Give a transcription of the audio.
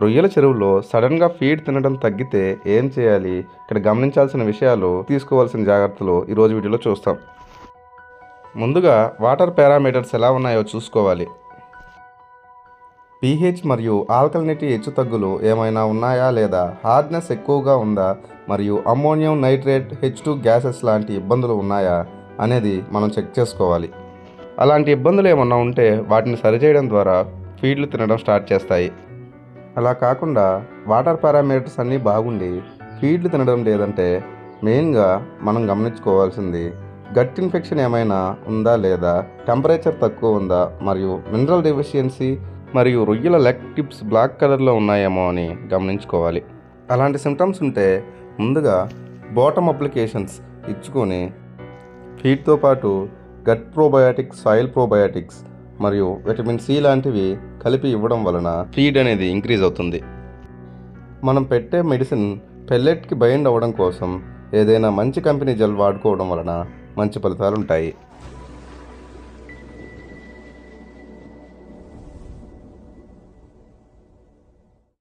రొయ్యల చెరువులో సడన్గా ఫీడ్ తినడం తగ్గితే ఏం చేయాలి? ఇక్కడ గమనించాల్సిన విషయాలు, తీసుకోవాల్సిన జాగ్రత్తలు ఈరోజు వీడియోలో చూస్తాం. ముందుగా వాటర్ పారామీటర్స్ ఎలా ఉన్నాయో చూసుకోవాలి. pH మరియు ఆల్కలినిటీ హెచ్చుతగ్గులు ఏమైనా ఉన్నాయా లేదా, హార్డ్నెస్ ఎక్కువగా ఉందా, మరియు అమ్మోనియం నైట్రేట్ H2 గ్యాసెస్ లాంటి ఇబ్బందులు ఉన్నాయా అనేది మనం చెక్ చేసుకోవాలి. అలాంటి ఇబ్బందులు ఏమన్నా ఉంటే వాటిని సరిచేయడం ద్వారా ఫీడ్లు తినడం స్టార్ట్ చేస్తాయి. అలా కాకుండా వాటర్ పారామీటర్స్ అన్నీ బాగుండి ఫీడ్లు తినడం లేదంటే మెయిన్గా మనం గమనించుకోవాల్సింది గట్ ఇన్ఫెక్షన్ ఏమైనా ఉందా లేదా, టెంపరేచర్ తక్కువ ఉందా, మరియు మినరల్ డెఫిషియన్సీ మరియు రొయ్యల లెగ్ టిప్స్ బ్లాక్ కలర్లో ఉన్నాయేమో అని గమనించుకోవాలి. అలాంటి సిమ్టమ్స్ ఉంటే ముందుగా బాటమ్ అప్లికేషన్స్ ఇచ్చుకొని ఫీడ్తో పాటు గట్ ప్రోబయాటిక్స్, సాయిల్ ప్రోబయాటిక్స్ మరియు విటమిన్ సి లాంటివి కలిపి ఇవ్వడం వలన ఫీడ్ అనేది ఇంక్రీజ్ అవుతుంది. మనం పెట్టే మెడిసిన్ పెల్లెట్కి బైండ్ అవ్వడం కోసం ఏదైనా మంచి కంపెనీ జెల్ వాడుకోవడం వలన మంచి ఫలితాలు ఉంటాయి.